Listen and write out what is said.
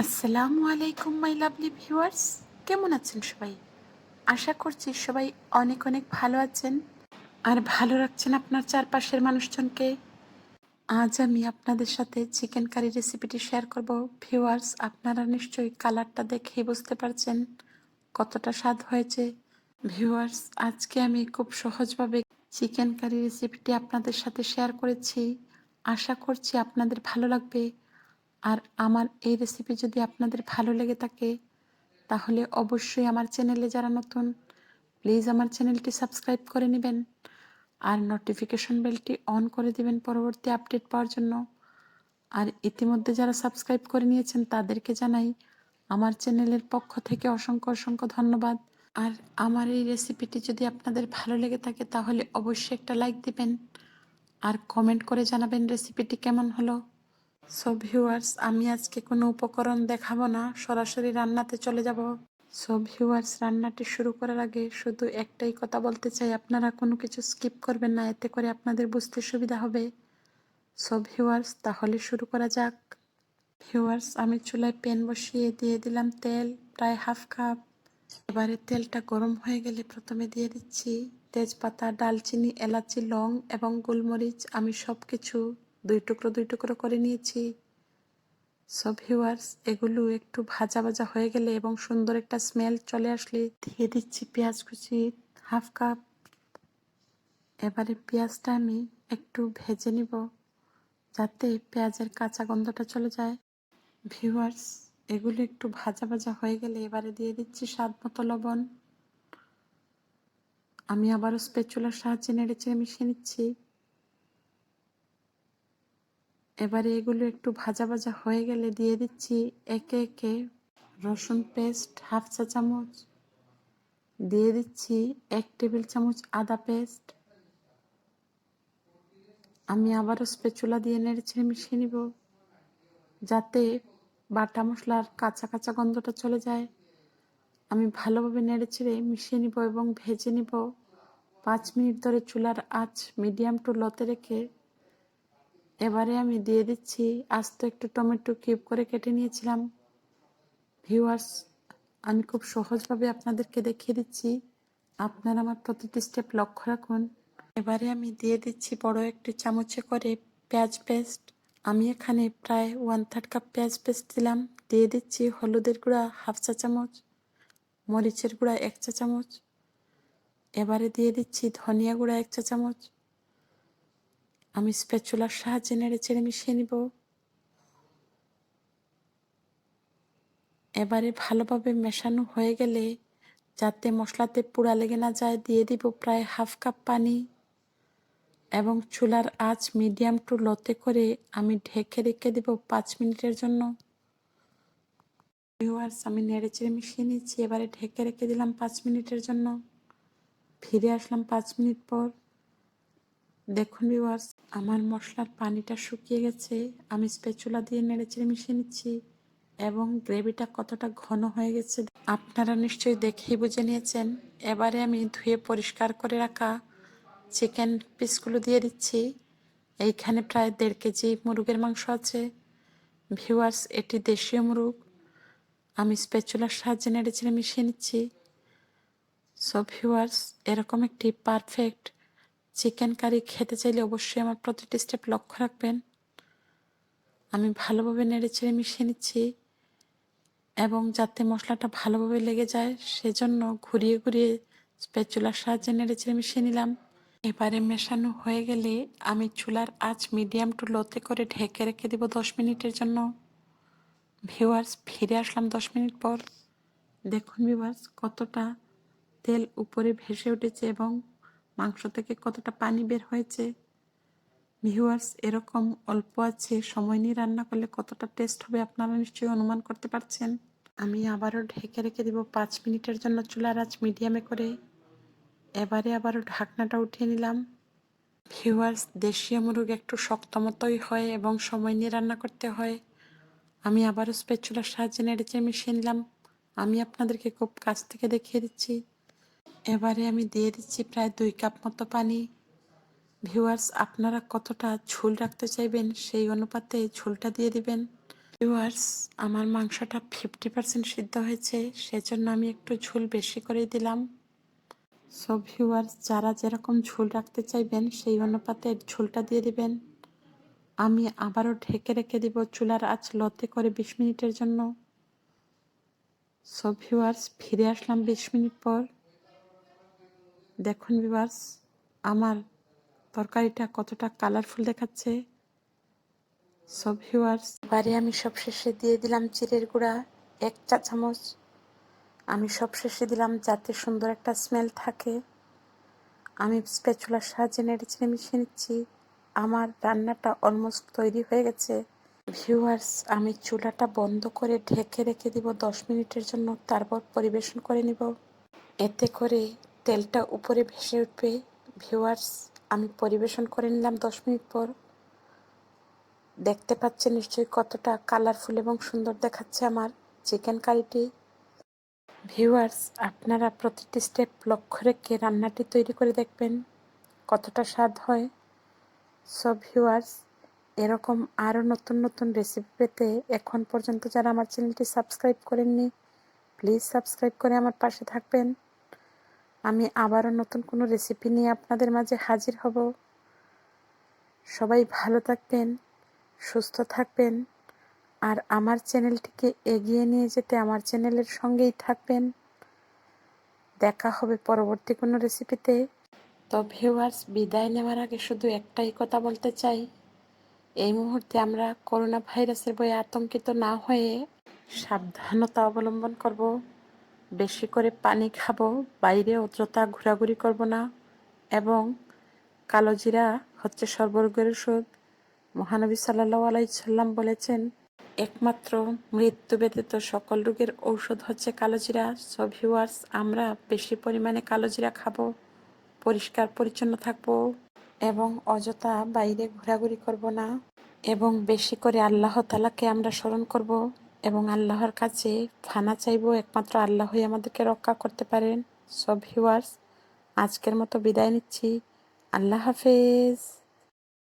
আসসালামু আলাইকুম my lovely viewers, কেমন আছেন সবাই? আশা করছি সবাই অনেক অনেক ভালো আছেন আর ভালো রাখছেন আপনার চারপাশের মানুষজনকে। আজ আমি আপনাদের সাথে চিকেন কারি রেসিপিটি শেয়ার করব। ভিউয়ার্স, আপনারা নিশ্চয়ই কালারটা দেখেই বুঝতে পারছেন কতটা স্বাদ হয়েছে। ভিউয়ার্স, আজকে আমি খুব সহজভাবে চিকেন কারি রেসিপিটি আপনাদের সাথে শেয়ার করেছি। আশা করছি আপনাদের ভালো লাগবে। আর আমার এই রেসিপি যদি আপনাদের ভালো লেগে থাকে তাহলে অবশ্যই আমার চ্যানেলে যারা নতুন, প্লিজ আমার চ্যানেলটি সাবস্ক্রাইব করে নেবেন আর নোটিফিকেশন বেলটি অন করে দিবেন পরবর্তী আপডেট পাওয়ার জন্য। আর ইতিমধ্যে যারা সাবস্ক্রাইব করে নিয়েছেন তাদেরকে জানাই আমার চ্যানেলের পক্ষ থেকে অসংখ্য অসংখ্য ধন্যবাদ। আর আমার এই রেসিপিটি যদি আপনাদের ভালো লেগে থাকে তাহলে অবশ্যই একটা লাইক দিবেন আর কমেন্ট করে জানাবেন রেসিপিটি কেমন হলো। সো ভিউয়ার্স, আমি আজকে কোনো উপকরণ দেখাবো না, সরাসরি রান্নাতে চলে যাব। সো ভিউয়ার্স, রান্নাটি শুরু করার আগে শুধু একটাই কথা বলতে চাই, আপনারা কোনো কিছু স্কিপ করবেন না, এতে করে আপনাদের বুঝতে সুবিধা হবে। সো ভিউয়ার্স, তাহলে শুরু করা যাক। ভিউয়ার্স, আমি চুলায় প্যান বসিয়ে দিয়ে দিলাম তেল, প্রায় হাফ কাপ। এবারে তেলটা গরম হয়ে গেলে প্রথমে দিয়ে দিচ্ছি তেজপাতা, ডালচিনি, এলাচি, লং এবং গোলমরিচ। আমি সব কিছু দুই টুকরো দুই টুকরো করে নিয়েছি। সো ভিউয়ার্স, এগুলো একটু ভাজা ভাজা হয়ে গেলে এবং সুন্দর একটা স্মেল চলে আসলে দিয়ে দিচ্ছি পেঁয়াজ কুচি হাফ কাপ। এবারে পেঁয়াজটা আমি একটু ভেজে নিব যাতে পেঁয়াজের কাঁচা গন্ধটা চলে যায়। ভিউয়ার্স, এগুলো একটু ভাজা ভাজা হয়ে গেলে এবারে দিয়ে দিচ্ছি স্বাদ মতো লবণ। আমি আবারও স্প্যাচুলার সাহায্যে নেড়েচেড়ে মিশিয়ে নিচ্ছি। এবারে এগুলো একটু ভাজা ভাজা হয়ে গেলে দিয়ে দিচ্ছি একে একে রসুন পেস্ট হাফ চা চামচ, দিয়ে দিচ্ছি 1 টেবিল চামচ আদা পেস্ট। আমি আবারও স্প্যাচুলা দিয়ে নেড়েচেড়ে মিশিয়ে নিব যাতে বাটা মশলার কাঁচা কাঁচা গন্ধটা চলে যায়। আমি ভালোভাবে নেড়েচেড়ে মিশিয়ে নিব এবং ভেজে নিব 5 মিনিট ধরে চুলার আঁচ মিডিয়াম টু লোতে রেখে। এবারে আমি দিয়ে দিচ্ছি আস্ত একটু টমেটো কিউব করে কেটে নিয়েছিলাম। ভিউয়ার্স, আমি খুব সহজভাবে আপনাদেরকে দেখিয়ে দিচ্ছি, আপনারা আমার প্রতিটি স্টেপ লক্ষ্য রাখুন। এবারে আমি দিয়ে দিচ্ছি বড় একটি চামচে করে পেঁয়াজ পেস্ট। আমি এখানে প্রায় 1/3 কাপ পেঁয়াজ পেস্ট দিলাম। দিয়ে দিচ্ছি হলুদের গুঁড়া হাফ চা চামচ, মরিচের গুঁড়া 1 চা চামচ। এবারে দিয়ে দিচ্ছি ধনিয়া গুঁড়া 1 চা চামচ। আমি স্প্যাচুলার সাহায্যে নেড়েচেড়ে মিশিয়ে নিব। এবারে ভালোভাবে মেশানো হয়ে গেলে যাতে মশলাতে পুড়া লেগে না যায় দিয়ে দিব প্রায় হাফ কাপ পানি এবং চুলার আঁচ মিডিয়াম টু লোতে করে আমি ঢেকে রেখে দেব 5 মিনিটের জন্য। ভিউয়ার্স, আমি নেড়েচেড়ে মিশিয়ে নিচ্ছি। এবারে ঢেকে রেখে দিলাম 5 মিনিটের জন্য। ফিরে আসলাম 5 মিনিট পর। দেখুন ভিউয়ার্স, আমার মশলার পানিটা শুকিয়ে গেছে। আমি স্প্যাচুলা দিয়ে নেড়েচেড়ে মিশিয়ে নিচ্ছি এবং গ্রেভিটা কতটা ঘন হয়ে গেছে আপনারা নিশ্চয়ই দেখেই বুঝে নিয়েছেন। এবারে আমি ধুয়ে পরিষ্কার করে রাখা চিকেন পিসগুলো দিয়ে দিচ্ছি। এইখানে প্রায় 1.5 কেজি মুরগের মাংস আছে। ভিউয়ার্স, এটি দেশীয় মুরগ। আমি স্প্যাচুলার সাহায্যে নেড়েচেড়ে মিশিয়ে নিচ্ছি। সো ভিউয়ার্স, এরকম একটি পারফেক্ট চিকেন কারি খেতে চাইলে অবশ্যই আমার প্রতিটি স্টেপ লক্ষ্য রাখবেন। আমি ভালোভাবে নেড়েচেড়ে মিশিয়ে নিচ্ছি এবং যাতে মশলাটা ভালোভাবে লেগে যায় সেজন্য ঘুরিয়ে ঘুরিয়ে স্প্যাচুলার সাহায্যে নেড়েচেড়ে মিশিয়ে নিলাম। এবারে মেশানো হয়ে গেলে আমি চুলার আঁচ মিডিয়াম টু লোতে করে ঢেকে রেখে দেব 10 মিনিটের জন্য। ভিউয়ার্স, ফিরে আসলাম 10 মিনিট পর। দেখুন ভিউয়ার্স, কতটা তেল উপরে ভেসে উঠেছে এবং মাংস থেকে কতটা পানি বের হয়েছে। ভিউয়ার্স, এরকম অল্প আছে সময় নিয়ে রান্না করলে কতটা টেস্ট হবে আপনারা নিশ্চয়ই অনুমান করতে পারছেন। আমি আবারও ঢেকে রেখে দেব 5 মিনিটের জন্য চুলার আঁচ মিডিয়ামে করে। এবারে আবারও ঢাকনাটা উঠিয়ে নিলাম। ভিউয়ার্স, দেশীয় মুরগ একটু শক্ত মতোই হয় এবং সময় নিয়ে রান্না করতে হয়। আমি আবারও স্প্যাচুলার সাহায্যে নেড়েচেড়ে মিশিয়ে নিলাম। আমি আপনাদেরকে খুব কাছ থেকে দেখিয়ে দিচ্ছি। এবারে আমি দিয়ে দিচ্ছি প্রায় 2 কাপ মতো পানি। ভিউয়ার্স, আপনারা কতটা ঝোল রাখতে চাইবেন সেই অনুপাতে ঝোলটা দিয়ে দিবেন। ভিউয়ার্স, আমার মাংসটা 50% সিদ্ধ হয়েছে, সেজন্য আমি একটু ঝোল বেশি করে দিলাম। সো ভিউয়ার্স, যারা যেরকম ঝোল রাখতে চাইবেন সেই অনুপাতে ঝোলটা দিয়ে দিবেন। আমি আবারও ঢেকে রেখে দিব চুলার আঁচ লোতে করে 20 মিনিটের জন্য। সো ভিউয়ার্স, ফিরে আসলাম 20 মিনিট পর। দেখুন ভিউয়ার্স, আমার তরকারিটা কতটা কালারফুল দেখাচ্ছে। সো ভিউয়ার্স, এবারে আমি সবশেষে দিয়ে দিলাম জিরের গুঁড়া 1 চা চামচ। আমি সবশেষে দিলাম যাতে সুন্দর একটা স্মেল থাকে। আমি স্প্যাচুলার সাহায্যে নেড়েচেড়ে মিশিয়ে নিচ্ছি। আমার রান্নাটা অলমোস্ট তৈরি হয়ে গেছে। ভিউয়ার্স, আমি চুলাটা বন্ধ করে ঢেকে রেখে দিব 10 মিনিটের জন্য, তারপর পরিবেশন করে নিব। এতে করে তেলটা উপরে ভেসে উঠবে। ভিউয়ার্স, আমি পরিবেশন করে নিলাম 10 মিনিট পর। দেখতে পাচ্ছেন নিশ্চয়ই কতটা কালারফুল এবং সুন্দর দেখাচ্ছে আমার চিকেন কারিটি। ভিউয়ার্স, আপনারা প্রতিটি স্টেপ লক্ষ্য রেখে রান্নাটি তৈরি করে দেখবেন কতটা স্বাদ হয়। সো ভিউয়ার্স, এরকম আরও নতুন নতুন রেসিপি পেতে এখন পর্যন্ত যারা আমার চ্যানেলটি সাবস্ক্রাইব করেননি, প্লিজ সাবস্ক্রাইব করে আমার পাশে থাকবেন। আমি আবারও নতুন কোনো রেসিপি নিয়ে আপনাদের মাঝে হাজির হব। সবাই ভালো থাকবেন, সুস্থ থাকবেন, আর আমার চ্যানেলটিকে এগিয়ে নিয়ে যেতে আমার চ্যানেলের সঙ্গেই থাকবেন। দেখা হবে পরবর্তী কোনো রেসিপিতে। তো ভিউয়ার্স, বিদায় নেওয়ার আগে শুধু একটাই কথা বলতে চাই, এই মুহূর্তে আমরা করোনা ভাইরাসের ভয়ে আতঙ্কিত না হয়ে সাবধানতা অবলম্বন করব। বেশি করে পানি খাবো, বাইরে অযথা ঘোরাঘুরি করব না, এবং কালোজিরা হচ্ছে সর্বরোগের ওষুধ। মহানবী সাল্লাল্লাহু আলাইহি সাল্লাম বলেছেন, একমাত্র মৃত্যু ব্যতীত সকল রোগের ঔষধ হচ্ছে কালোজিরা। সো ভিউয়ার্স, আমরা বেশি পরিমাণে কালোজিরা খাবো, পরিষ্কার পরিচ্ছন্ন থাকবো, এবং অযথা বাইরে ঘোরাঘুরি করব না, এবং বেশি করে আল্লাহ তাআলাকে আমরা স্মরণ করব এবং আল্লাহর কাছে ফানা চাইব। একমাত্র আল্লাহই আমাদেরকে রক্ষা করতে পারেন। সো ভিউয়ার্স, আজকের মতো বিদায় নিচ্ছি। আল্লাহ হাফেজ।